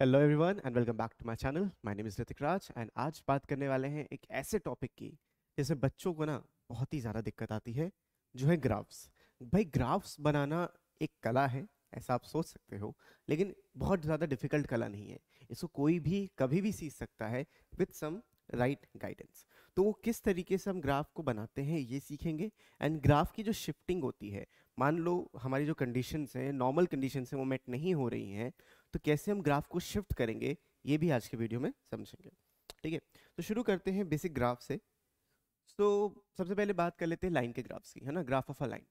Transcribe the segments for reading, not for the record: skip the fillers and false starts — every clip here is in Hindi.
Hello everyone and welcome back to my channel. My name is Hrithik Raj and आज बात करने वाले हैं एक ऐसे टॉपिक की जिसमें बच्चों को ना बहुत ही ज़्यादा दिक्कत आती है, जो है ग्राफ्स। भाई ग्राफ्स बनाना एक कला है, ऐसा आप सोच सकते हो, लेकिन बहुत ज़्यादा डिफिकल्ट कला नहीं है। इसको कोई भी कभी भी सीख सकता है विथ सम राइट गाइडेंस। तो वो किस तरीके से हम ग्राफ को बनाते हैं ये सीखेंगे। एंड ग्राफ की जो शिफ्टिंग होती है, मान लो हमारी जो कंडीशंस हैं, नॉर्मल कंडीशंस हैं, वो मेट नहीं हो रही हैं, तो कैसे हम ग्राफ को शिफ्ट करेंगे ये भी आज के वीडियो में समझेंगे। ठीक है, तो शुरू करते हैं बेसिक ग्राफ से। तो सबसे पहले बात कर लेते हैं लाइन के ग्राफ्स की, है ना। ग्राफ ऑफ अ लाइन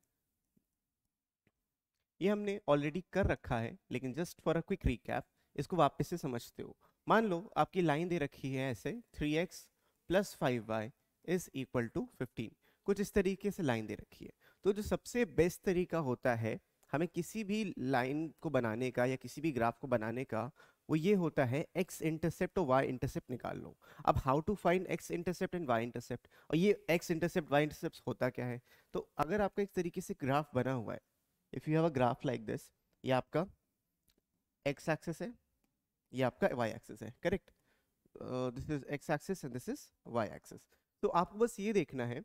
ये हमने ऑलरेडी कर रखा है, लेकिन just for a quick recap इसको वापस से समझते हो। मान लो आपकी लाइन दे रखी है ऐसे 3x plus 5y is equal to 15। कुछ इस तरीके से लाइन दे रखी है। तो जो सबसे बेस्ट तरीका होता है हमें किसी भी लाइन को बनाने का या किसी भी ग्राफ को बनाने का, वो ये होता है x इंटरसेप्ट और y इंटरसेप्ट निकाल लो। अब how to find x intercept and y intercept, और ये x इंटरसेप्ट y इंटरसेप्ट होता क्या है। तो अगर आपका एक तरीके से ग्राफ बना हुआ है, if you have a graph like this, ये आपका x एक्सिस है, ये आपका y एक्सिस है, correct. This is x axis and this is y axis. तो आपको बस ये देखना है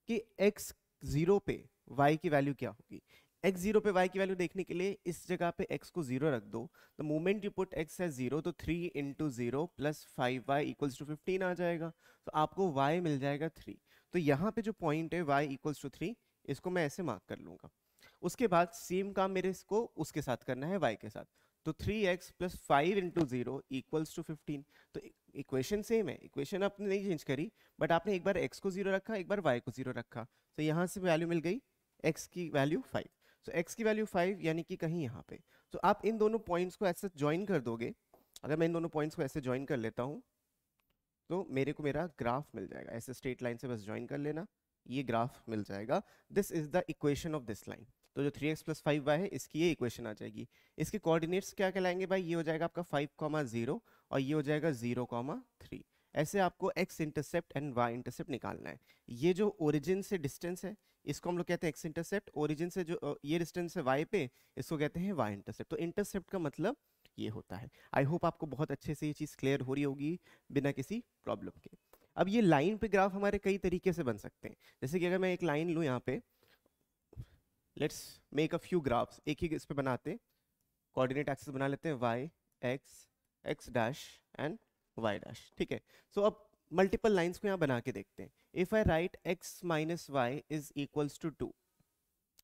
कि x जीरो पे y की वैल्यू क्या होगी। x जीरो पे y की वैल्यू देखने के लिए इस जगह पे x को जीरो रख दो। The moment you put x as zero, तो 3 into zero plus 5y equals to 15 आ जाएगा। तो आपको y मिल जाएगा 3। तो यहाँ पे जो पॉइंट है y इक्वल्स टू 3, इसको मैं ऐसे मार्क कर लूंगा। उसके बाद सेम काम मेरे इसको उसके साथ करना है y के साथ। तो 3x plus 5 into zero equals to 15। तो इक्वेशन सेम है, इक्वेशन आपने नहीं चेंज करी, बट आपने एक बार x को जीरो रखा, एक बार y को जीरो रखा। तो यहाँ से वैल्यू मिल गई x की वैल्यू 5। तो x की वैल्यू 5 यानी कि कहीं यहाँ पे। तो आप इन दोनों पॉइंट्स को ऐसे ज्वाइन कर दोगे। अगर मैं इन दोनों पॉइंट्स को ऐसे ज्वाइन कर लेता हूँ तो मेरे को मेरा ग्राफ मिल जाएगा। ऐसे स्ट्रेट लाइन से बस ज्वाइन कर लेना, ये ग्राफ मिल जाएगा। This is the equation of this line. तो जो 3x प्लस 5y है, इसकी ये इक्वेशन आ जाएगी। इसके कोऑर्डिनेट्स क्या कहलाएंगे भाई, ये हो जाएगा आपका 5,0 और ये हो जाएगा 0,3। ऐसे आपको x intercept and y intercept निकालना है। ये जो ओरिजिन से डिस्टेंस है, इसको हम लोग कहते हैं x इंटरसेप्ट। ओरिजिन से जो ये डिस्टेंस है y पे, इसको कहते हैं y इंटरसेप्ट। तो इंटरसेप्ट का मतलब ये होता है। आई होप आपको बहुत अच्छे से ये चीज़ क्लियर हो रही होगी बिना किसी प्रॉब्लम के। अब ये लाइन पे ग्राफ हमारे कई तरीके से बन सकते हैं। जैसे कि अगर मैं एक लाइन लूँ यहाँ पे, let's make a few graphs, एक ही इस पे बनाते हैं। कोऑर्डिनेट एक्सिस बना लेते हैं y x x dash and y dash, ठीक है। सो अब मल्टीपल लाइंस को यहाँ बना के देखते हैं। If I write x minus Y is equals to 2,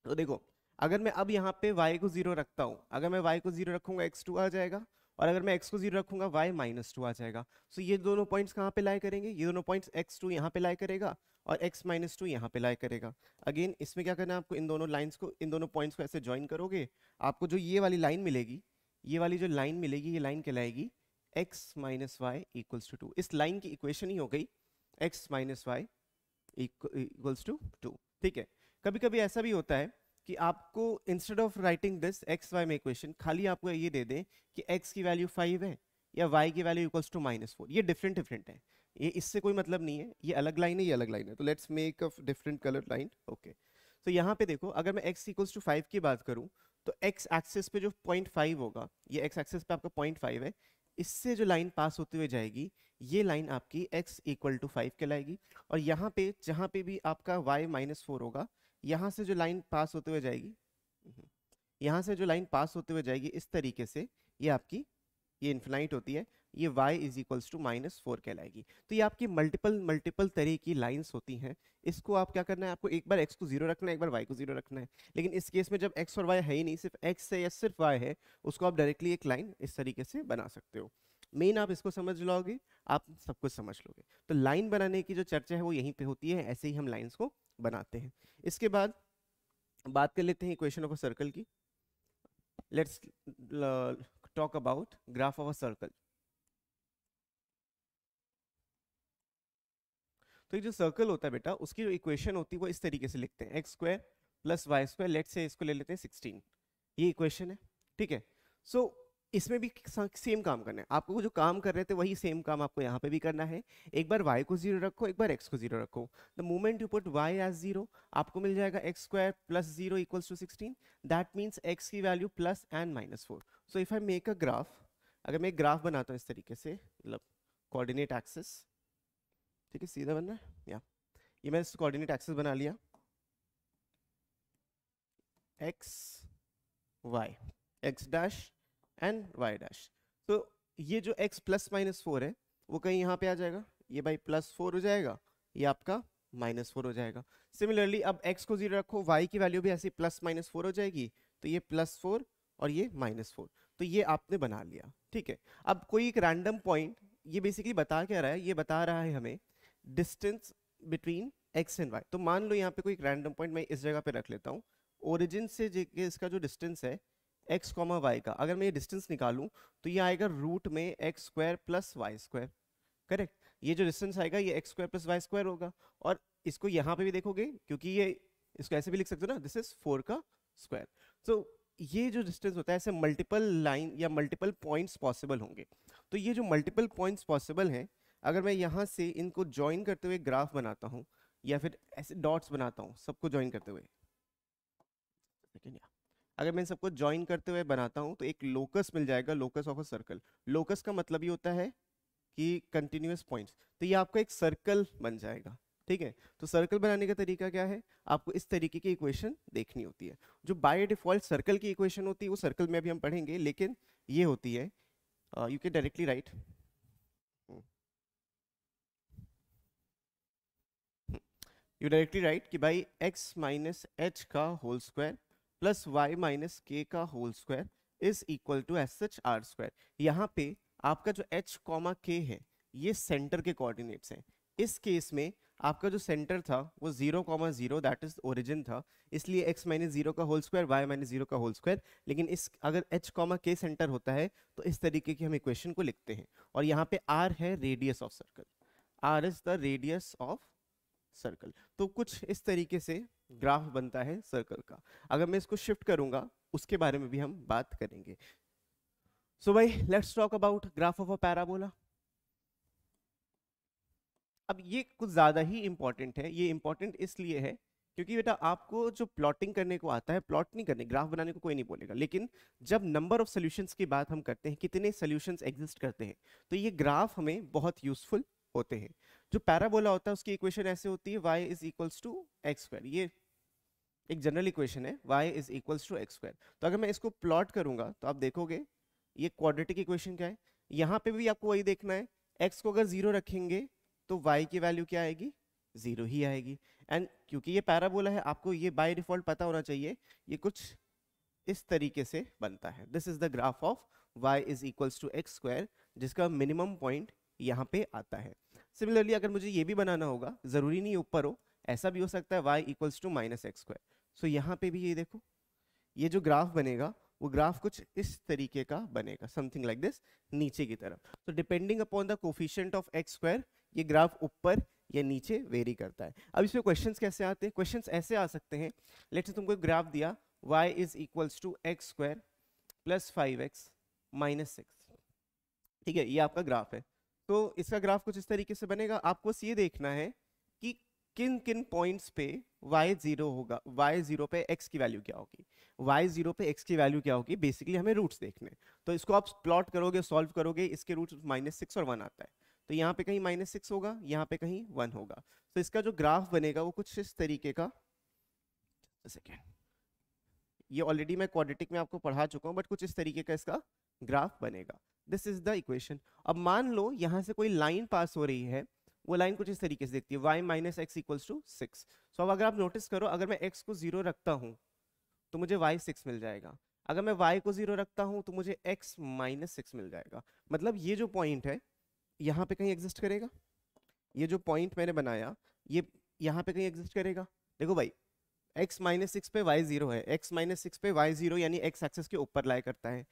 तो देखो अगर मैं अब यहाँ पे y को जीरो रखता हूँ, अगर मैं y को जीरो रखूंगा x2 आ जाएगा, और अगर मैं x को जीरो रखूंगा y माइनस 2 आ जाएगा। सो ये दोनों पॉइंट्स कहाँ पे लाई करेंगे, ये दोनों पॉइंट्स x2 यहाँ पे लाई करेगा और x माइनस 2 यहाँ पे लाई करेगा। अगेन इसमें क्या करना है आपको, इन दोनों लाइंस को, इन दोनों पॉइंट्स को ऐसे ज्वाइन करोगे, आपको जो ये वाली लाइन मिलेगी, ये वाली जो लाइन मिलेगी, ये लाइन कहलाएगी x minus Y equals to 2। इस लाइन की इक्वेशन ही हो गई x minus Y equals to 2, ठीक है। कभी कभी ऐसा भी होता है कि आपको instead of writing this X Y में इक्वेशन, खाली आपको ये दे दें कि x की वैल्यू 5 है या y की वैल्यू इक्वल्स टू -4। ये डिफरेंट डिफरेंट है, ये इससे कोई मतलब नहीं है। ये अलग लाइन है, ये अलग लाइन है। तो let's make a different colour line, okay. तो यहाँ पे देखो, अगर मैं x इक्वल्स टू 5 की बात करूँ, तो x एक्सिस पे जो 0.5 होगा, ये x एक्सिस पे आपका 0.5 है, इससे जो लाइन पास होते हुए जाएगी, ये लाइन आपकी x इक्वल टू 5 कहलाएगी। और यहाँ पे जहाँ पे भी आपका y -4 होगा, यहाँ से जो लाइन पास होते हुए जाएगी, यहाँ से जो लाइन पास होते हुए जाएगी इस तरीके से, ये आपकी, ये इन्फिनाइट होती है, ये y इज इक्वल्स टू -4 कहलाएगी। तो ये आपकी मल्टीपल मल्टीपल तरह की लाइंस होती हैं। इसको आप क्या करना है, आपको एक बार x को जीरो रखना है, एक बार y को जीरो रखना है। लेकिन इस केस में जब x और y है ही नहीं, सिर्फ x है या सिर्फ y है, उसको आप डायरेक्टली एक लाइन इस तरीके से बना सकते हो। मेन आप इसको समझ लोगे, आप सब कुछ समझ लोगे। तो लाइन बनाने की जो चर्चा है वो यहीं पे होती है, ऐसे ही हम लाइंस को बनाते हैं। इसके बाद बात कर लेते हैं इक्वेशन ऑफ अ सर्कल की। Let's talk about graph of a circle. तो ये जो सर्कल होता है बेटा, उसकी जो इक्वेशन होती है वो इस तरीके से लिखते हैं, X square plus Y square, let's say इसको ले लेते हैं 16। ये इक्वेशन है, ठीक है। सो इसमें भी सेम काम करना है आपको, जो काम कर रहे थे वही सेम काम आपको यहाँ पे भी करना है। एक बार y को जीरो रखो, एक बार x को जीरो रखो। The moment you put y as zero, आपको मिल जाएगा X square plus zero equals to 16। That means x की value plus and -4। So if I make a graph, अगर मैं एक ग्राफ बनाता हूँ इस तरीके से, मतलब कोऑर्डिनेट एक्सिस, ठीक है, सीधा बनना है या ये मैंने कोऑर्डिनेट एक्सिस बना लिया, X Y, X dash and Y dash. तो ये जो x प्लस माइनस 4 है वो कहीं यहाँ पे आ जाएगा, ये भाई +4 हो जाएगा, ये आपका -4 हो जाएगा। सिमिलरली अब x को 0 रखो, y की वैल्यू भी ऐसी +-4 हो जाएगी, तो ये +4 और ये -4, तो ये आपने बना लिया, ठीक है। अब कोई एक रैंडम पॉइंट, ये बेसिकली बता क्या रहा है, ये बता रहा है हमें distance between x and y। तो मान लो यहाँ पे कोई एक रैंडम पॉइंट मैं इस जगह पे रख लेता हूँ, ओरिजिन से इसका जो डिस्टेंस है x, y का, अगर मैं ये डिस्टेंस निकालूं तो ये आएगा रूट में x² + y², करेक्ट। ये जो डिस्टेंस आएगा ये x² + y² होगा, और इसको यहाँ पे भी देखोगे, क्योंकि ये इसको ऐसे भी लिख सकते हो ना, दिस इज 4 का स्क्वायर। तो ये जो डिस्टेंस होता है, ऐसे मल्टीपल लाइन या मल्टीपल पॉइंट्स पॉसिबल होंगे। तो ये जो मल्टीपल पॉइंट्स पॉसिबल हैं, अगर मैं यहाँ से इनको ज्वाइन करते हुए ग्राफ बनाता हूँ, या फिर ऐसे डॉट्स बनाता हूँ सबको ज्वाइन करते हुए, अगर मैं सबको ज्वाइन करते हुए बनाता हूं तो एक लोकस मिल जाएगा, locus of a circle. Locus का मतलब ये होता है कि कंटिन्यूअस पॉइंट्स, तो ये आपका एक सर्कल बन जाएगा, ठीक है। तो सर्कल बनाने का तरीका क्या है, आपको इस तरीके की इक्वेशन देखनी होती है। जो बाय डिफॉल्ट सर्कल की इक्वेशन होती है वो सर्कल में अभी हम पढ़ेंगे, लेकिन ये होती है, you can directly write, you directly write कि भाई x माइनस एच का whole square plus y minus K का whole square is equal to as such R square. यहाँ पे आपका जो h कॉमा k है ये सेंटर के कोऑर्डिनेट्स हैं। इस केस में आपका जो सेंटर था वो 0,0 दैट इज ओरिजिन था, इसलिए x माइनस 0 का होल स्क्वायर, y माइनस 0 का होल स्क्वायर। लेकिन इस अगर h कॉमा k सेंटर होता है तो इस तरीके की हम इक्वेशन को लिखते हैं, और यहाँ पे r है radius of circle, r is the radius of circle. तो कुछ इस तरीके से ग्राफ बनता है सर्कल का। अगर मैं इसको शिफ्ट करूंगा उसके बारे में भी हम बात करेंगे। सो भाई let's talk about graph of a parabola. अब ये कुछ ज्यादा ही इंपॉर्टेंट है, ये इंपॉर्टेंट इसलिए है क्योंकि बेटा आपको जो प्लॉटिंग करने को आता है, प्लॉट नहीं करने, ग्राफ बनाने को कोई नहीं बोलेगा, लेकिन जब नंबर ऑफ सोल्यूशंस की बात हम करते हैं, कितने सोल्यूशंस एग्जिस्ट करते हैं, तो ये ग्राफ हमें बहुत यूजफुल होते हैं। जो पैराबोला होता है उसकी इक्वेशन ऐसे होती है, y is equals to X square, ये एक जनरल इक्वेशन है, y is equals to X square. तो अगर मैं इसको प्लॉट करूंगा तो आप देखोगे ये क्वाड्रेटिक इक्वेशन क्या है, यहाँ पे भी आपको वही देखना है, x को अगर 0 रखेंगे तो y की वैल्यू क्या आएगी, 0 ही आएगी। एंड क्योंकि ये पैराबोला है आपको ये बाय डिफॉल्ट पता होना चाहिए, ये कुछ इस तरीके से बनता है। This is the graph of y is equals to X square, जिसका मिनिमम पॉइंट यहाँ पे आता है। सिमिलरली अगर मुझे ये भी बनाना होगा, जरूरी नहीं ऊपर हो, ऐसा भी हो सकता है y equals to minus X square. So यहाँ पे भी ये देखो, ये जो ग्राफ बनेगा वो ग्राफ कुछ इस तरीके का बनेगा, समथिंग लाइक दिस, नीचे की तरफ। तो depending upon the coefficient of x square ये ग्राफ ऊपर या नीचे वेरी करता है। अब इसमें क्वेश्चंस कैसे आते हैं, क्वेश्चंस ऐसे आ सकते हैं, लेट्स से तुमको ग्राफ दिया y is equals to X square plus 5x minus 6, ठीक है, ये आपका ग्राफ है। तो इसका ग्राफ कुछ इस तरीके से बनेगा। आपको बस ये देखना है कि किन किन पॉइंट्स पे y0 होगा, y0 पे x की वैल्यू क्या होगी, y0 पे x की वैल्यू क्या होगी, बेसिकली हमें रूट्स देखने। तो इसको आप प्लॉट करोगे, सॉल्व करोगे, इसके रूट्स -6 और 1 आता है, तो यहाँ पे कहीं -6 होगा, यहाँ पे कहीं 1 होगा। तो इसका जो ग्राफ बनेगा वो कुछ इस तरीके का, सेकेंड, ये ऑलरेडी मैं क्वाड्रेटिक में आपको पढ़ा चुका हूँ, बट कुछ इस तरीके का इसका ग्राफ बनेगा। This is the equation. अब मान लो यहाँ से कोई लाइन पास हो रही है, वो लाइन कुछ इस तरीके से दिखती है, y minus X equals to 6। So अब अगर आप नोटिस करो, अगर मैं x को 0 रखता हूँ तो मुझे y 6 मिल जाएगा, अगर मैं y को 0 रखता हूँ तो मुझे x माइनस 6 मिल जाएगा। मतलब ये जो पॉइंट है यहाँ पे कहीं एग्जिस्ट करेगा, ये जो पॉइंट मैंने बनाया ये यहाँ पे कहीं एग्जिस्ट करेगा। देखो भाई x माइनस 6 पे y 0 है, x माइनस 6 पे y 0 यानी x एक्सिस के ऊपर लाई करता है,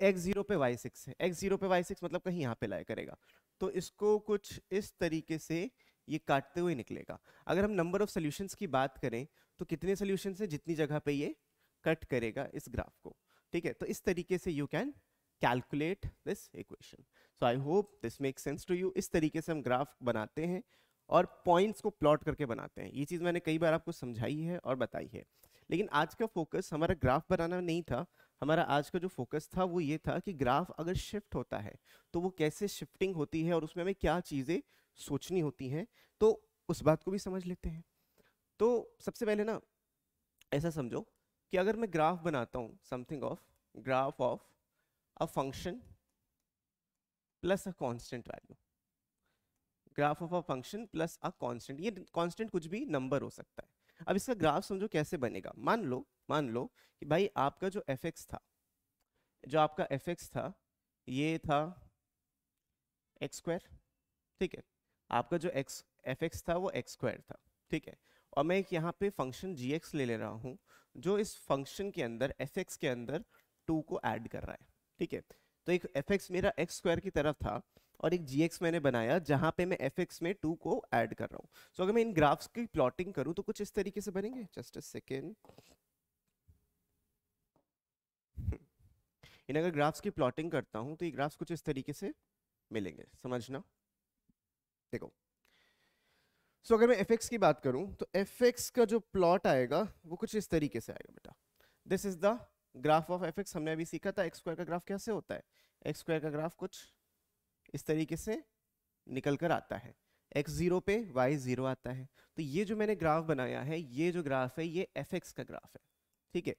x 0 पे y 6 है, x 0 पे y 6 मतलब कहीं यहाँ पे लाई करेगा। तो इसको कुछ इस तरीके से ये काटते हुए निकलेगा। अगर हम नंबर ऑफ सॉल्यूशंस की बात करें तो कितने सॉल्यूशंस है जितनी जगह पे ये कट करेगा इस ग्राफ को, ठीक है। तो इस तरीके से you can calculate this equation. So I hope this makes sense to you. इस तरीके से हम ग्राफ बनाते हैं और पॉइंट्स को प्लॉट करके बनाते हैं। ये चीज़ मैंने कई बार आपको समझाई है और बताई है, लेकिन आज का फोकस हमारा ग्राफ बनाना नहीं था, हमारा आज का जो फोकस था वो ये था कि ग्राफ अगर शिफ्ट होता है तो वो कैसे शिफ्टिंग होती है और उसमें हमें क्या चीज़ें सोचनी होती हैं, तो उस बात को भी समझ लेते हैं। तो सबसे पहले ना ऐसा समझो कि अगर मैं ग्राफ बनाता हूँ, something of graph of a function plus a constant value, graph of a function plus a constant, ये कांस्टेंट कुछ भी नंबर हो सकता है। अब इसका ग्राफ समझो कैसे बनेगा। मान लो कि भाई आपका जो एफ एक्स था ये था एक्स स्क्वायर, ठीक है। आपका जो एक्स एफ एक्स था वो एक्स स्क्वायर था, ठीक है। और मैं एक यहाँ पे फंक्शन जी एक्स ले रहा हूँ जो इस फंक्शन के अंदर एफ एक्स के अंदर 2 को ऐड कर रहा है, ठीक है। तो एक एफ एक्स मेरा एक्स स्क्वायर की तरफ था और एक जी एक्स मैंने बनाया जहाँ पे मैं एफ एक्स में 2 को ऐड कर रहा हूँ। सो अगर मैं इन ग्राफ्स की प्लॉटिंग करूँ तो कुछ इस तरीके से बनेंगे। Just a second. इन अगर ग्राफ्स की प्लॉटिंग करता हूँ तो ये ग्राफ्स कुछ इस तरीके से मिलेंगे, समझना। देखो, सो अगर मैं एफ एक्स की बात करूं तो एफ एक्स का जो प्लॉट आएगा वो कुछ इस तरीके से आएगा बेटा। This is the graph of F x. हमने अभी सीखा था एक्स स्क्वायर का ग्राफ कैसे होता है। एक्स स्क्वायर का ग्राफ कुछ इस तरीके से निकल कर आता है, एक्स जीरो पे वाई जीरो आता है। तो ये जो मैंने ग्राफ बनाया है, ये जो ग्राफ है ये एफ एक्स का ग्राफ है, ठीक है।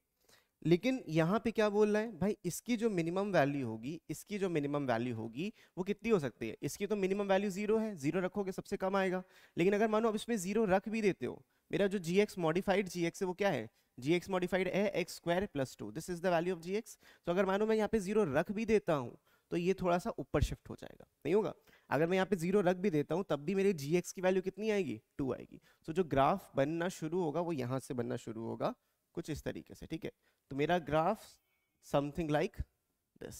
लेकिन यहाँ पे क्या बोल रहा है भाई, इसकी जो मिनिमम वैल्यू होगी, इसकी जो मिनिमम वैल्यू होगी वो कितनी हो सकती है। इसकी तो मिनिमम वैल्यू 0 है, 0 रखोगे सबसे कम आएगा। लेकिन अगर मानो अब इसमें 0 रख भी देते हो, मेरा जो G X modified G X है वो क्या है, जी एक्स मॉडिफाइड है X square plus 2, this is the value of G X. तो अगर मानो मैं यहाँ पे 0 रख भी देता हूँ तो ये थोड़ा सा ऊपर शिफ्ट हो जाएगा, नहीं होगा। अगर मैं यहाँ पे 0 रख भी देता हूँ तब भी मेरे जी एक्स की वैल्यू कितनी आएगी, 2 आएगी। तो जो ग्राफ बनना शुरू होगा वो यहाँ से बनना शुरू होगा कुछ इस तरीके से, ठीक है। तो मेरा ग्राफ समथिंग लाइक दिस,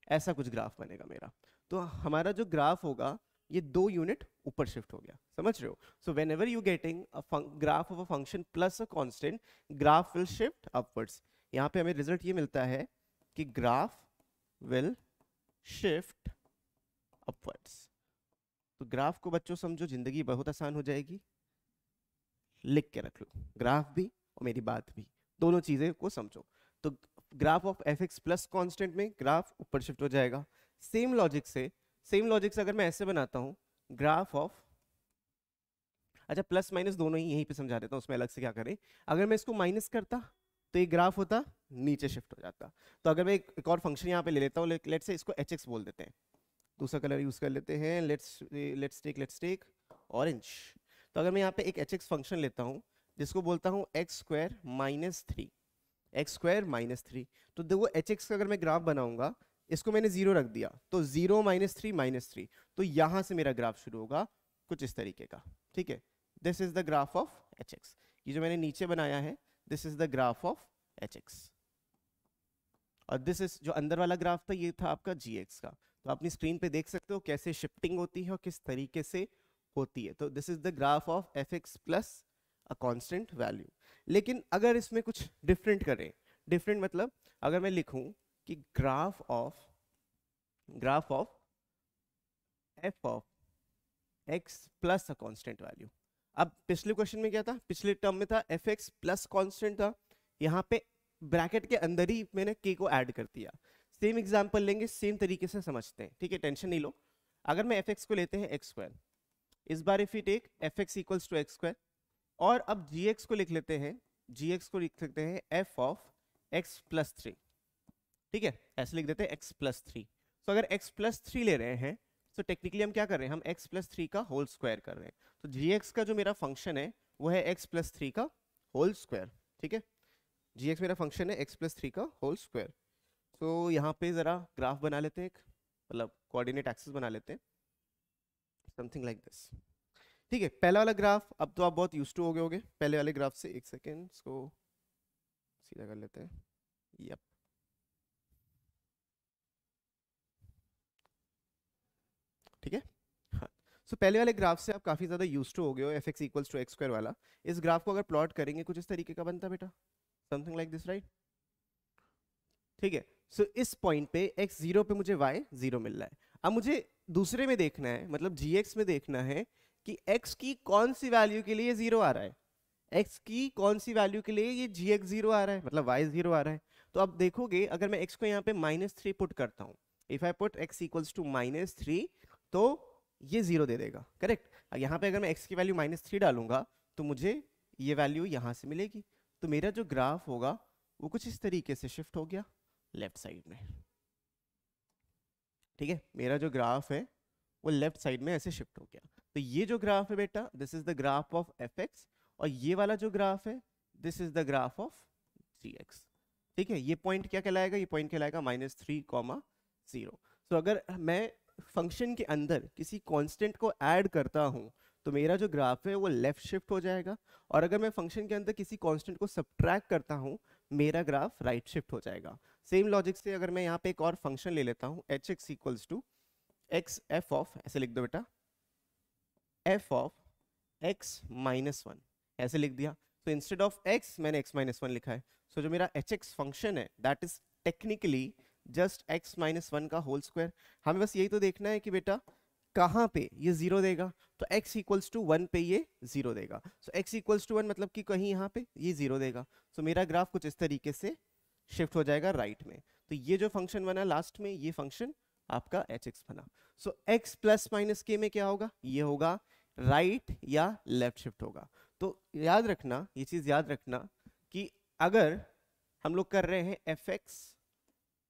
ऐसा कुछ ग्राफ बनेगा मेरा। तो हमारा जो ग्राफ होगा ये 2 यूनिट ऊपर शिफ्ट हो गया, समझ रहे हो। So when ever you getting graph of a function plus a constant, graph will shift upwards. यहाँ पे हमें रिजल्ट ये मिलता है कि ग्राफ विल शिफ्ट अपवर्ड्स। तो ग्राफ को बच्चों समझो, जिंदगी बहुत आसान हो जाएगी। लिख के रख लो, ग्राफ भी और मेरी बात भी, दोनों चीजें को समझो। तो graph of F x plus constant में ग्राफ ऊपर शिफ्ट हो जाएगा। सेम लॉजिक से अगर मैं ऐसे बनाता हूं ग्राफ ऑफ, अच्छा प्लस माइनस दोनों ही यहीं पे समझा देता हूं, उसमें अलग से क्या करें। अगर मैं इसको माइनस करता तो ये ग्राफ होता नीचे शिफ्ट हो जाता। तो अगर मैं एक और फंक्शन यहाँ पे ले लेता हूँ, लेट्स से इसको एच एक्स बोल देते हैं, दूसरा कलर यूज कर लेते हैं, लेट्स टेक ऑरेंज। तो अगर मैं यहाँ पे एक एच एक्स फंक्शन लेता हूँ जिसको बोलता हूँ x square minus three, x square minus three, तो देखो एच एक्स का अगर मैं ग्राफ बनाऊंगा, इसको मैंने 0 रख दिया तो 0 माइनस थ्री, तो यहां से मेरा ग्राफ शुरू होगा कुछ इस तरीके का, ठीक है। This is the graph of H x. ये जो मैंने नीचे बनाया है this is the graph of H x, और दिस इज जो अंदर वाला ग्राफ था ये था आपका जी एक्स का। तो अपनी स्क्रीन पे देख सकते हो कैसे शिफ्टिंग होती है और किस तरीके से होती है। तो this is the graph of F x plus a constant value. लेकिन अगर इसमें कुछ डिफरेंट करें, डिफरेंट मतलब अगर मैं लिखूं कि graph of F of x plus a constant value. अब पिछले क्वेश्चन में क्या था, पिछले टर्म में था एफ एक्स प्लस कॉन्स्टेंट था, यहाँ पे ब्रैकेट के अंदर ही मैंने के को ऐड कर दिया। सेम एग्जांपल लेंगे, सेम तरीके से समझते हैं, ठीक है, टेंशन नहीं लो। अगर मैं एफ एक्स को लेते हैं एक्स स्क्वायर, इस बार if you take F X equals to X square, और अब जी एक्स को लिख लेते हैं, जी एक्स को लिख सकते हैं F of x plus three, ठीक है, ऐसे लिख देते हैं एक्स प्लस थ्री। तो अगर एक्स प्लस थ्री ले रहे हैं तो टेक्निकली हम क्या कर रहे हैं, हम एक्स प्लस थ्री का होल स्क्वायर कर रहे हैं। तो जी एक्स का जो मेरा फंक्शन है वो है एक्स प्लस थ्री का होल स्क्वायर, ठीक है। जी एक्स मेरा फंक्शन है एक्स प्लस थ्री का होल स्क्वायर। तो यहाँ पे जरा ग्राफ बना लेते हैं, एक मतलब कोऑर्डिनेट एक्सिस बना लेते हैं, समथिंग लाइक दिस, ठीक है। पहला वाला ग्राफ अब तो आप बहुत यूज्ड टू हो गए होगे पहले वाले ग्राफ से। एक सेकेंड, इसको सीधा कर लेते हैं, यप, ठीक है। हाँ, सो पहले वाले ग्राफ से आप काफी ज्यादा यूज्ड टू हो गए हो, F X equals to X square वाला। इस ग्राफ को अगर प्लॉट करेंगे कुछ इस तरीके का बनता बेटा, समथिंग लाइक दिस, राइट, ठीक है। सो इस पॉइंट पे x जीरो पे मुझे y जीरो मिल रहा है। अब मुझे दूसरे में देखना है, मतलब gx में देखना है कि x की कौन सी वैल्यू के लिए जीरो आ रहा है, x की कौन सी वैल्यू के लिए ये gx जीरो आ रहा है, मतलब y जीरो आ रहा है। तो अब देखोगे अगर मैं x को यहाँ पे -3 पुट करता हूँ, if I put x equals to -3 तो ये 0 दे देगा, करेक्ट। यहाँ पे अगर मैं x की वैल्यू -3 डालूंगा तो मुझे ये वैल्यू यहाँ से मिलेगी। तो मेरा जो ग्राफ होगा वो कुछ इस तरीके से शिफ्ट हो गया लेफ्ट साइड में, ठीक है। मेरा जो ग्राफ है वो लेफ्ट साइड में ऐसे शिफ्ट हो गया। तो ये जो ग्राफ है बेटा, this is the graph of F X, और ये वाला जो ग्राफ है this is the graph of G X, ठीक है। ये पॉइंट क्या कहलाएगा, ये पॉइंट कहलाएगा -3,0। तो अगर मैं फंक्शन के अंदर किसी कांस्टेंट को ऐड करता हूं तो मेरा जो ग्राफ है वो लेफ्ट शिफ्ट हो जाएगा, और अगर मैं फंक्शन के अंदर किसी कांस्टेंट को सब्ट्रैक्ट करता हूं मेरा ग्राफ राइट शिफ्ट हो जाएगा। सेम लॉजिक से अगर मैं यहाँ पे एक और फंक्शन ले लेता हूँ H X equals to X F of, ऐसे लिख दो बेटा, एफ ऑफ एक्स -1, ऐसे लिख दिया। तो इंस्टेड ऑफ एक्स मैंने x-1 लिखा है। सो जो मेरा एच एक्स फंक्शन है that is technically just x-1 का होल स्क्वायर। हमें बस यही तो देखना है कि बेटा कहाँ पे ये 0 देगा, तो x इक्वल्स टू 1 पे ये 0 देगा। सो x इक्वल्स टू 1 मतलब कि कहीं यहाँ पे ये 0 देगा। सो मेरा ग्राफ कुछ इस तरीके से शिफ्ट हो जाएगा राइट में। तो ये जो फंक्शन बना लास्ट में, ये फंक्शन आपका एच एक्स बना। सो x प्लस माइनस के में क्या होगा, ये होगा राइट या लेफ्ट शिफ्ट होगा। तो याद रखना, ये चीज याद रखना कि अगर हम लोग कर रहे हैं F x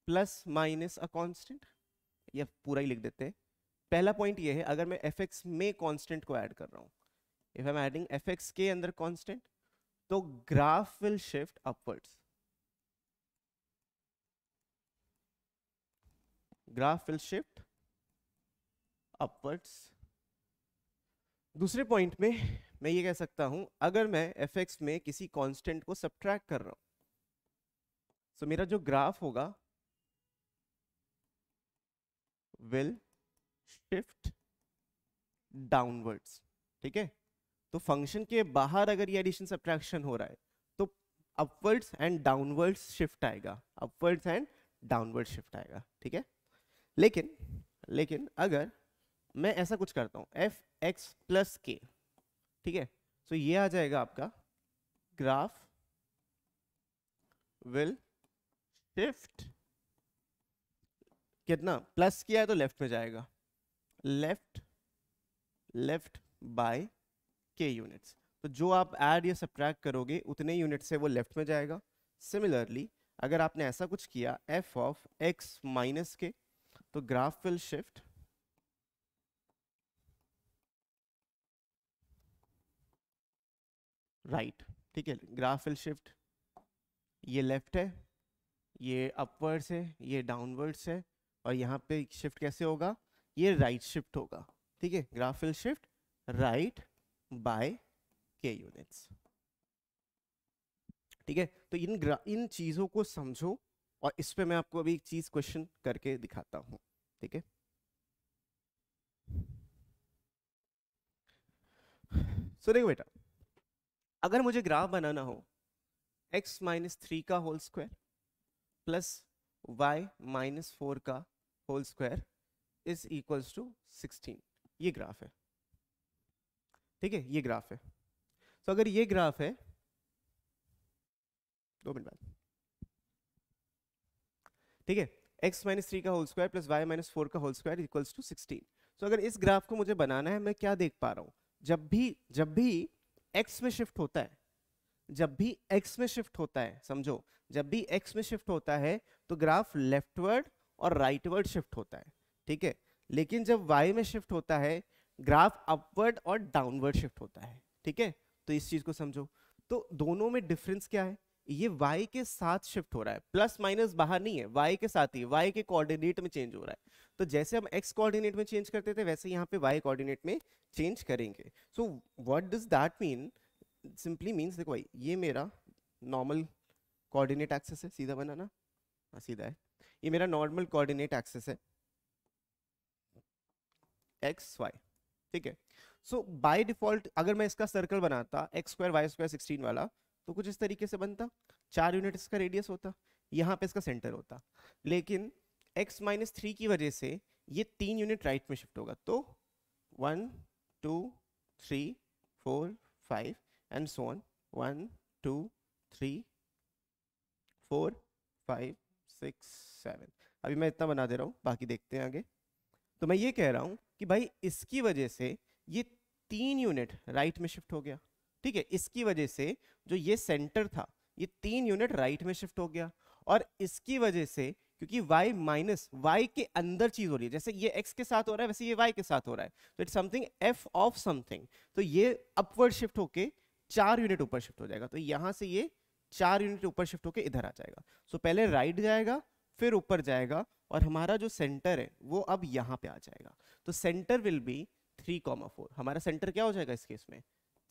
plus minus a constant, या पूरा ही लिख देते हैं। पहला पॉइंट ये है, अगर मैं एफ एक्स में कांस्टेंट को ऐड कर रहा हूं, if I am adding F x के अंदर कांस्टेंट, तो graph will shift upwards, graph will shift upwards. दूसरे पॉइंट में मैं ये कह सकता हूं, अगर मैं एफ एक्स में किसी कांस्टेंट को सब्ट्रैक्ट कर रहा हूं तो मेरा जो ग्राफ होगा विल शिफ्ट डाउनवर्ड्स, ठीक है। तो फंक्शन के बाहर अगर ये एडिशन सब्ट्रैक्शन हो रहा है तो अपवर्ड्स एंड डाउनवर्ड्स शिफ्ट आएगा, अपवर्ड्स एंड डाउनवर्ड शिफ्ट आएगा, ठीक है। लेकिन अगर मैं ऐसा कुछ करता हूं एफ एक्स प्लस के, ठीक है, तो ये आ जाएगा आपका ग्राफ विल शिफ्ट, कितना प्लस किया है तो लेफ्ट में जाएगा, लेफ्ट बाय के यूनिट्स। तो जो आप ऐड या सब्ट्रैक्ट करोगे उतने यूनिट से वो लेफ्ट में जाएगा। सिमिलरली अगर आपने ऐसा कुछ किया एफ ऑफ एक्स माइनस के, तो ग्राफ विल शिफ्ट राइट, ठीक है। ग्राफ विल शिफ्ट, ये लेफ्ट है, ये अपवर्ड्स है, ये डाउनवर्ड्स है, और यहाँ पे शिफ्ट कैसे होगा, ये राइट शिफ्ट होगा, ठीक है। Graph will shift right by K units, ठीक है। तो इन चीजों को समझो, और इस पे मैं आपको अभी एक चीज क्वेश्चन करके दिखाता हूं, ठीक है। सो देखो बेटा, अगर मुझे ग्राफ बनाना हो x-3 का होल स्क्वायर प्लस y-4 का whole square is equals to 16, ये ग्राफ है, ठीक है, ये ग्राफ है। तो अगर ये ग्राफ है, 2 मिनट बाद, ठीक है, x-3 का होल स्क्वायर प्लस y-4 का होल स्क्वायर इक्वल्स टू 16। तो अगर इस ग्राफ को मुझे बनाना है, मैं क्या देख पा रहा हूं, जब भी x में शिफ्ट होता है, जब भी x में शिफ्ट होता है, समझो, जब भी x में शिफ्ट होता है तो ग्राफ लेफ्टवर्ड और राइटवर्ड शिफ्ट होता है, ठीक है। लेकिन जब y में शिफ्ट होता है ग्राफ अपवर्ड और डाउनवर्ड शिफ्ट होता है, ठीक है। तो इस चीज को समझो। तो दोनों में डिफरेंस क्या है, ये y के साथ शिफ्ट हो रहा है, प्लस माइनस बाहर नहीं है, y के साथ ही, y के कोऑर्डिनेट में चेंज हो रहा है। तो जैसे हम x कोऑर्डिनेट में चेंज करते थे वैसे यहाँ पे y कोऑर्डिनेट में चेंज करेंगे। So what does that mean, simply means, देखो भाई ये मेरा नॉर्मल कोऑर्डिनेट एक्सिस है, सीधा बनाना, हाँ सीधा है, ये मेरा नॉर्मल कोऑर्डिनेट एक्सिस है एक्स वाई, ठीक है। सो बाय डिफॉल्ट अगर मैं इसका सर्कल बनाता x2 y2 16 वाला, तो कुछ इस तरीके से बनता, 4 यूनिट इसका रेडियस होता, यहाँ पे इसका सेंटर होता। लेकिन x-3 की वजह से ये 3 यूनिट राइट में शिफ्ट होगा, तो 1 2 3 4 5 एंड सो ऑन, 1 2 3 4 5 6 7। अभी मैं इतना बना दे रहा हूँ, बाकी देखते हैं आगे। तो मैं ये कह रहा हूँ कि भाई इसकी वजह से ये 3 यूनिट राइट में शिफ्ट हो गया, ठीक है। इसकी वजह से जो ये सेंटर था ये 3 यूनिट राइट में शिफ्ट हो गया, और इसकी वजह से क्योंकि y माइनस y के अंदर चीज हो रही है, जैसे ये x के साथ हो रहा है वैसे ये y के साथ हो रहा है, तो it's something f of something, तो ये अपवर्ड शिफ्ट होके 4 यूनिट ऊपर शिफ्ट हो जाएगा। तो यहां से ये 4 यूनिट ऊपर शिफ्ट होके इधर आ जाएगा। सो पहले राइट जाएगा फिर ऊपर जाएगा, और हमारा जो सेंटर है वो अब यहाँ पे आ जाएगा। तो सेंटर विल बी 3,4। हमारा सेंटर क्या हो जाएगा इस केस में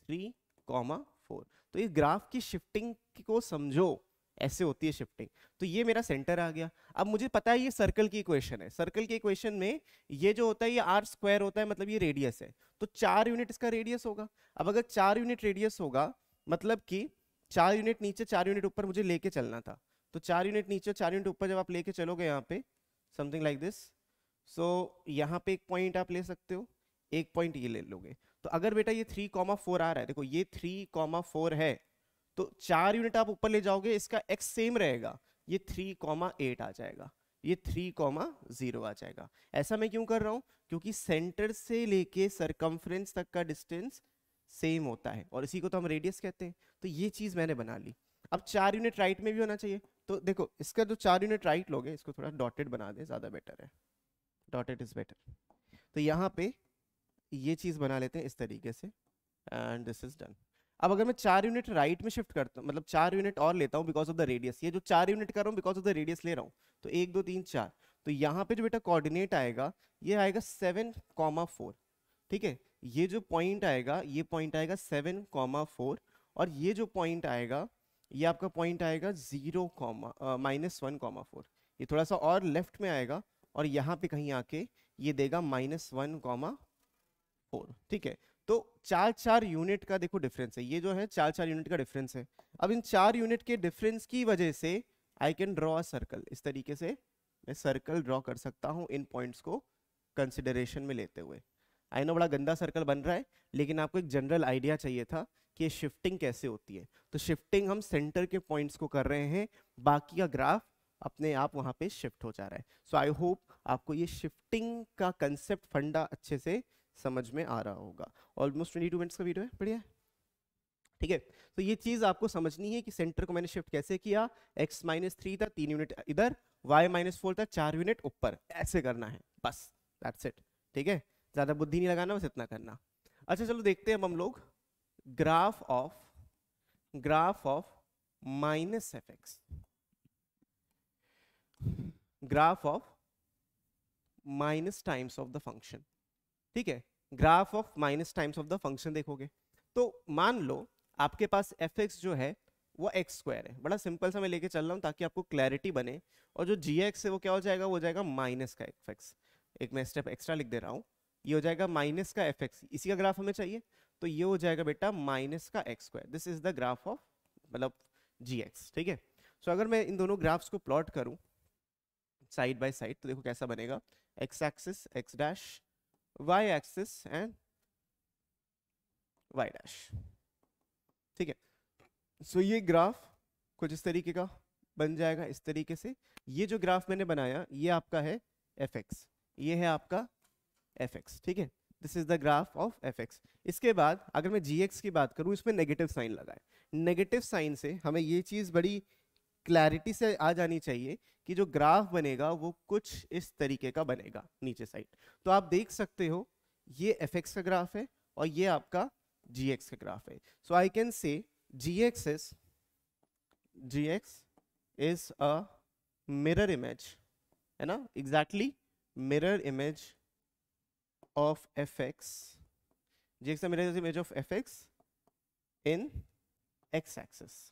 3,4। तो इस ग्राफ की शिफ्टिंग को समझो, ऐसे होती है शिफ्टिंग। तो ये मेरा सेंटर आ गया। अब मुझे पता है ये सर्कल की इक्वेशन है, सर्कल की इक्वेशन में ये जो होता है ये r स्क्वायर होता है, मतलब ये रेडियस है, तो 4 यूनिट इसका रेडियस होगा। अब अगर 4 यूनिट रेडियस होगा मतलब कि 4 यूनिट नीचे 4 यूनिट ऊपर मुझे लेके चलना था, तो 4 यूनिट नीचे 4 यूनिट ऊपर जब आप लेके चलोगे यहाँ पे समथिंग लाइक दिस, सो यहाँ पे एक पॉइंट आप ले सकते हो, एक पॉइंट ये ले लोगे। तो अगर बेटा ये 3,4 आ रहा है, देखो ये 3,4 है, तो 4 यूनिट आप ऊपर ले जाओगे इसका x सेम रहेगा, ये 3,8 आ जाएगा, ये 3,0 आ जाएगा। ऐसा मैं क्यों कर रहा हूं, क्योंकि सेंटर से लेके सरकमफ्रेंस तक का डिस्टेंस सेम होता है, और इसी को तो हम रेडियस कहते हैं। तो ये चीज मैंने बना ली। अब 4 यूनिट राइट में भी होना चाहिए, तो देखो इसका जो 4 यूनिट राइट लोगे, इसको थोड़ा डॉटेड बना दे, ज्यादा बेटर है, डॉटेड इज बेटर। तो यहाँ पे ये चीज बना लेते हैं इस तरीके से, एंड दिस इज डन। अब अगर मैं 4 यूनिट राइट में शिफ्ट करता हूँ, मतलब 4 यूनिट और लेता हूँ बिकॉज ऑफ द रेडियस, ये जो 4 यूनिट कर रहा हूँ बिकॉज ऑफ द रेडियस ले रहा हूँ, तो 1 2 3 4, तो यहाँ पे जो बेटा कोऑर्डिनेट आएगा ये आएगा 7,4, ठीक है। ये जो पॉइंट आएगा ये पॉइंट आएगा 7,4, और ये जो पॉइंट आएगा ये आपका पॉइंट आएगा 0,-1,4। ये थोड़ा सा और लेफ्ट में आएगा, और यहाँ पे कहीं आके ये देगा -1,4, ठीक है। तो 4 यूनिट का देखो डिफरेंस है, ये जो है 4 यूनिट का डिफरेंस है। अब इन 4 यूनिट के डिफरेंस की वजह से I can draw a circle, इस तरीके से मैं सर्कल ड्रॉ कर सकता हूं इन पॉइंट्स को कंसिडरेशन में लेते हुए। आई नो बड़ा गंदा सर्कल बन रहा है, लेकिन आपको एक जनरल आइडिया चाहिए था कि ये शिफ्टिंग कैसे होती है। तो शिफ्टिंग हम सेंटर के पॉइंट्स को कर रहे हैं, बाकी का ग्राफ अपने आप वहां पे शिफ्ट हो जा रहा है। सो आई होप आपको ये शिफ्टिंग का कंसेप्ट फंडा अच्छे से समझ में आ रहा होगा। ऑलमोस्ट 22 मिनट्स का वीडियो है, बढ़िया है, ठीक है। तो ये चीज आपको समझनी है कि सेंटर को मैंने शिफ्ट कैसे किया, x-3 था 3 यूनिट इधर, y-4 था 4 यूनिट ऊपर, ऐसे करना है बस, दैट्स इट, ठीक है। ज्यादा बुद्धि नहीं लगाना, बस इतना करना। अच्छा चलो देखते हैं अब हम लोग graph of minus fx, graph of minus times of the function, ठीक है। Graph of minus times of the function देखोगे तो मान लो आपके पास fx जो है वो x² है, बड़ा सिंपल सा मैं लेके चल रहा हूं ताकि आपको क्लैरिटी बने, और जो gx है वो क्या हो जाएगा, वो हो जाएगा माइनस का fx। एक मैं स्टेप एक्स्ट्रा लिख दे रहा हूं, ये हो जाएगा माइनस का fx, इसी का ग्राफ हमें चाहिए, तो ये हो जाएगा बेटा माइनस का x²। This is the graph of मतलब gx, ठीक है। सो अगर मैं इन दोनों ग्राफ्स को प्लॉट करूं साइड बाय साइड, तो देखो कैसा बनेगा, x axis x dash, y axis and y dash, ठीक है। सो ये ग्राफ कुछ इस तरीके का बन जाएगा, इस तरीके से। ये जो ग्राफ मैंने बनाया ये आपका है fx, ये है आपका fx, ठीक है। This is the graph of fx। इसके बाद अगर मैं gx की बात करूं, इसमें नेगेटिव साइन लगाए, नेगेटिव साइन से हमें ये चीज बड़ी क्लैरिटी से आ जानी चाहिए कि जो ग्राफ बनेगा वो कुछ इस तरीके का बनेगा नीचे साइड। तो आप देख सकते हो ये fx का ग्राफ है और ये आपका gx का ग्राफ है। So I can say gx is a mirror image, है ना, exactly mirror image of fx, gx a mirror image of fx in x axis।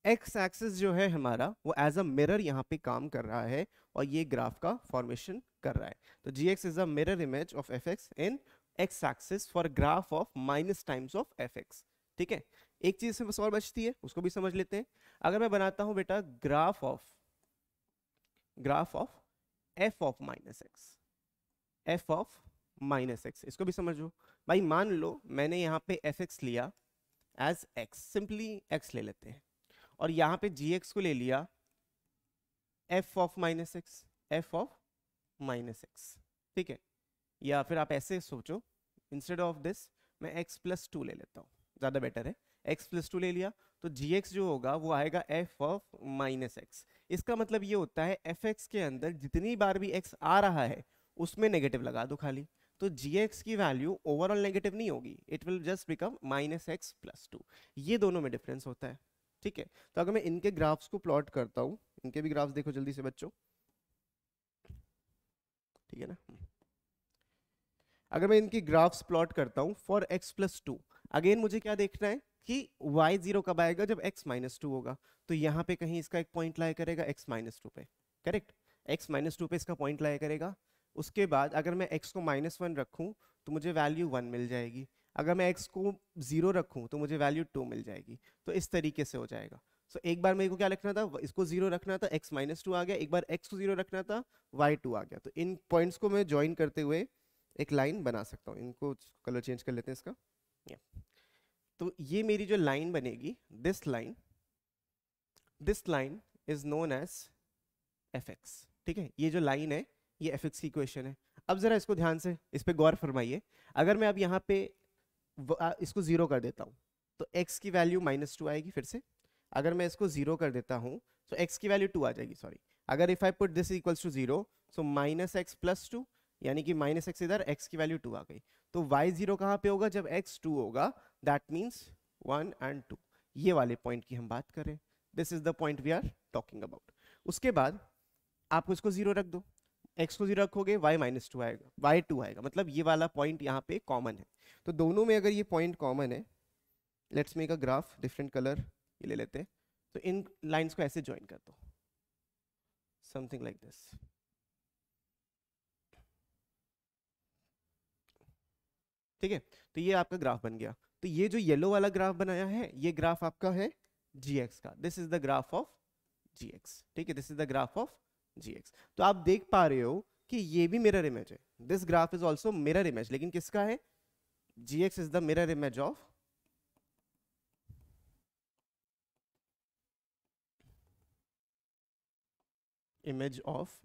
X axis जो है हमारा वो एज अ मिरर यहाँ पे काम कर रहा है और ये ग्राफ का फॉर्मेशन कर रहा है। तो gx is a mirror image of fx in x axis for graph of minus times of fx, ठीक है। एक चीज से बस और बचती है, उसको भी समझ लेते हैं। अगर मैं बनाता हूं बेटा graph of f of minus x, इसको भी समझो भाई। मान लो मैंने यहाँ पे fx लिया एज x, सिंपली x ले लेते हैं, और यहाँ पे gx को ले लिया F of minus x, F of minus x, ठीक है। या फिर आप ऐसे सोचो, इंस्टेड ऑफ दिस मैं x प्लस टू ले लेता हूँ, ज़्यादा बेटर है। x प्लस टू ले लिया तो gx जो होगा वो आएगा f ऑफ माइनस एक्स। इसका मतलब ये होता है fx के अंदर जितनी बार भी x आ रहा है उसमें नेगेटिव लगा दो खाली, तो gx की वैल्यू ओवरऑल नेगेटिव नहीं होगी, it will just become minus X plus to. ये दोनों में डिफरेंस होता है, ठीक है। तो अगर मैं इनके ग्राफ्स को प्लॉट करता हूँ, इनके भी ग्राफ्स देखो जल्दी से बच्चों, ठीक है ना। अगर मैं इनकी ग्राफ्स प्लॉट करता हूँ for x plus two, again मुझे क्या देखना है कि y जीरो कब आएगा, जब x माइनस टू होगा। तो यहाँ पे कहीं इसका एक पॉइंट लाया करेगा x माइनस टू पे, करेक्ट, x माइनस टू पे इसका पॉइंट लाया करेगा। उसके बाद अगर मैं x को माइनस वन रखूँ तो मुझे वैल्यू वन मिल जाएगी, अगर मैं x को जीरो रखूँ तो मुझे वैल्यू टू मिल जाएगी। तो इस तरीके से हो जाएगा। सो एक बार मेरे को क्या लिखना था, इसको जीरो रखना था, x माइनस टू आ गया, एक बार x को जीरो रखना था, y टू आ गया। तो इन पॉइंट्स को मैं ज्वाइन करते हुए एक लाइन बना सकता हूँ। इनको कलर चेंज कर लेते हैं इसका, तो ये मेरी जो लाइन बनेगी, this line is known as F X, ठीक है। ये जो लाइन है ये एफ एक्स की इक्वेशन है। अब जरा इसको ध्यान से इस पे गौर फरमाइए। अगर मैं अब यहाँ पे इसको जीरो कर देता हूँ तो x की वैल्यू माइनस टू आएगी फिर से। अगर मैं इसको जीरो कर देता हूँ तो x की वैल्यू टू आ जाएगी, सॉरी। अगर if I put this equals to zero, so minus X plus two, यानी कि माइनस एक्स इधर, x की वैल्यू टू आ गई। तो y जीरो कहाँ पे होगा, जब x टू होगा, that means one and two. ये वाले पॉइंट की हम बात करें, this is the point we are talking about. उसके बाद आप इसको जीरो रख दो, x को जीरो रखोगे y माइनस टू आएगा, y टू आएगा, मतलब ये वाला पॉइंट यहाँ पे कॉमन है। तो दोनों में अगर ये पॉइंट कॉमन है, let's make a graph, different colour ये ले लेते हैं। तो इन लाइंस को ऐसे ज्वाइन कर दो, समथिंग लाइक दिस, ठीक है। तो ये आपका ग्राफ बन गया। तो ये जो येलो वाला ग्राफ बनाया है, ये ग्राफ आपका है gx का, this is the graph of gx, ठीक है, this is the graph of gx। तो आप देख पा रहे हो कि ये भी मिरर इमेज है, this graph is also mirror image, लेकिन किसका है, gx is the mirror image of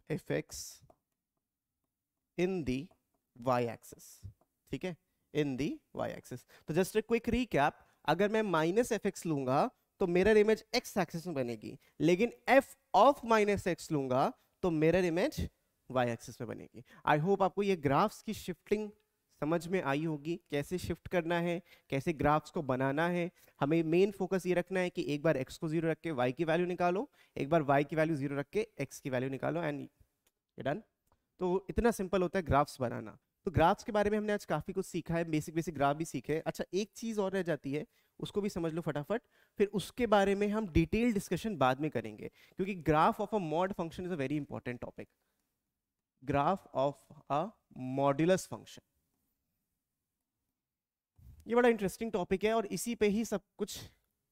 fx in the y axis, ठीक है, इन दी y एक्सिस। तो जस्ट ए क्विक रीकैप, अगर मैं माइनस एफ एक्स लूंगा तो मिरर इमेज x एक्सिस में बनेगी, लेकिन f ऑफ माइनस एक्स लूंगा तो मिरर इमेज y एक्सिस में बनेगी। आई होप आपको ये ग्राफ्स की शिफ्टिंग समझ में आई होगी, कैसे शिफ्ट करना है, कैसे ग्राफ्स को बनाना है। हमें मेन फोकस ये रखना है कि एक बार x को जीरो रख के y की वैल्यू निकालो, एक बार y की वैल्यू जीरो रख के x की वैल्यू निकालो, एंड डन। तो इतना सिंपल होता है ग्राफ्स बनाना। तो ग्राफ्स के बारे में हमने आज काफी कुछ सीखा है, बेसिक बेसिक ग्राफ भी सीखे। अच्छा, एक चीज और रह जाती है, उसको भी समझ लो फटाफट, फिर उसके बारे में हम डिटेल डिस्कशन बाद में करेंगे, क्योंकि graph of a mod function is a very important topic. Graph of a modulus function, ये बड़ा इंटरेस्टिंग टॉपिक है और इसी पे ही सब कुछ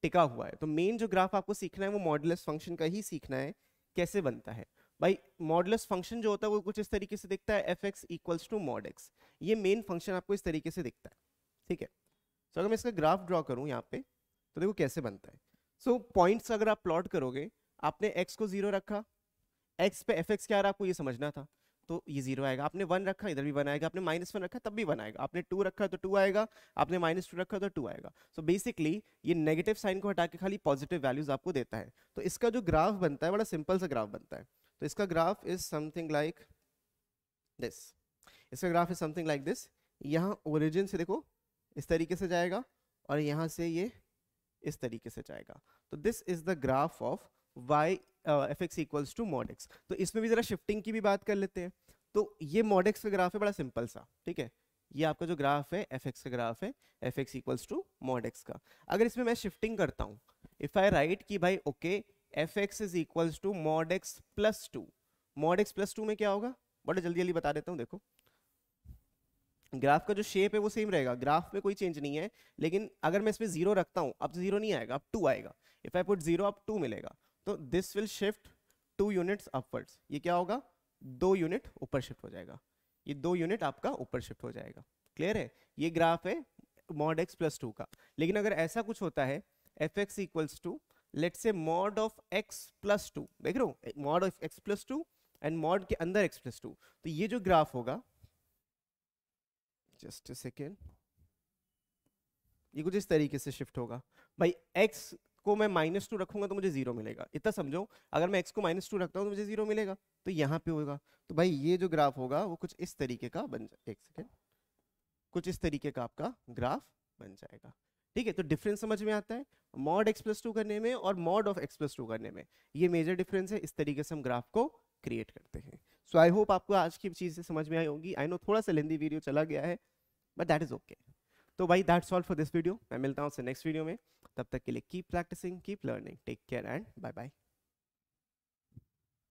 टिका हुआ है। तो मेन जो ग्राफ आपको सीखना है वो मॉड्यूलस फंक्शन का ही सीखना है, कैसे बनता है। भाई मॉडुलस फंक्शन जो होता है वो कुछ इस तरीके से दिखता है, F X equals to mod X. ये मेन फंक्शन आपको इस तरीके से दिखता है, ठीक है। सो अगर मैं इसका ग्राफ ड्रॉ करूं यहाँ पे, तो देखो कैसे बनता है। सो पॉइंट्स अगर आप प्लॉट करोगे, आपने x को जीरो रखा, x पे एफ एक्स क्या आ रहा है आपको ये समझना था, तो ये जीरो आएगा। आपने वन रखा, इधर भी वन आएगा। आपने माइनस वन रखा, तब भी वन आएगा। आपने टू रखा तो टू आएगा, आपने माइनस टू रखा तो टू आएगा। सो बेसिकली ये नेगेटिव साइन को हटा के खाली पॉजिटिव वैल्यूज आपको देता है। तो इसका जो ग्राफ बनता है बड़ा सिंपल सा ग्राफ बनता है। तो इसका graph is something like this, इसका graph is something like this. यहाँ ओरिजिन से देखो इस तरीके से जाएगा और यहाँ से ये इस तरीके से जाएगा। तो this is the graph of y F X equals to mod X. तो इसमें भी जरा शिफ्टिंग की भी बात कर लेते हैं। तो ये मॉड एक्स का ग्राफ है, बड़ा सिंपल सा, ठीक है। ये आपका जो ग्राफ है एफ एक्स का ग्राफ है, F X equals to mod X का। अगर इसमें मैं शिफ्टिंग करता हूँ, इफ आई राइट कि भाई okay F X is equals to mod X plus two, mod X plus two में क्या होगा, बड़ा जल्दी जल्दी बता देता हूँ। देखो ग्राफ का जो शेप है वो सेम रहेगा, ग्राफ में कोई चेंज नहीं है, लेकिन अगर मैं इसमें जीरो रखता हूँ, अब जीरो नहीं आएगा, अब टू आएगा। इफ आई पुट जीरो, अब टू मिलेगा। तो this will shift 2 units upwards. ये क्या होगा, 2 यूनिट ऊपर शिफ्ट हो जाएगा। ये 2 यूनिट आपका ऊपर शिफ्ट हो जाएगा। क्लियर है, ये ग्राफ है मॉड एक्स प्लस टू का। लेकिन अगर ऐसा कुछ होता है F X equals to let's say mod of x plus 2, देख रहे हो, mod of x plus 2 and mod के अंदर x प्लस 2, तो ये जो ग्राफ होगा, जस्ट अ सेकेंड, ये कुछ इस तरीके से शिफ्ट होगा भाई। x को मैं -2 रखूंगा तो मुझे 0 मिलेगा, इतना समझो। अगर मैं x को -2 रखता हूँ तो मुझे 0 मिलेगा, तो यहाँ पे होगा। तो भाई ये जो ग्राफ होगा वो कुछ इस तरीके का बन जाए, एक सेकेंड, कुछ इस तरीके का आपका ग्राफ बन जाएगा। ठीक है, तो डिफरेंस समझ में आता है मॉड x प्लस 2 करने में और मॉड ऑफ x प्लस 2 करने में, ये मेजर डिफरेंस है। इस तरीके से हम ग्राफ को क्रिएट करते हैं। सो आई होप आपको आज की चीज़ समझ में आई होगी। आई नो थोड़ा सा लेंदी वीडियो चला गया है, बट दैट इज ओके। तो भाई that's all for this video, मैं मिलता हूँ आपसे नेक्स्ट वीडियो में। तब तक के लिए keep practising, keep learning, take care and bye bye.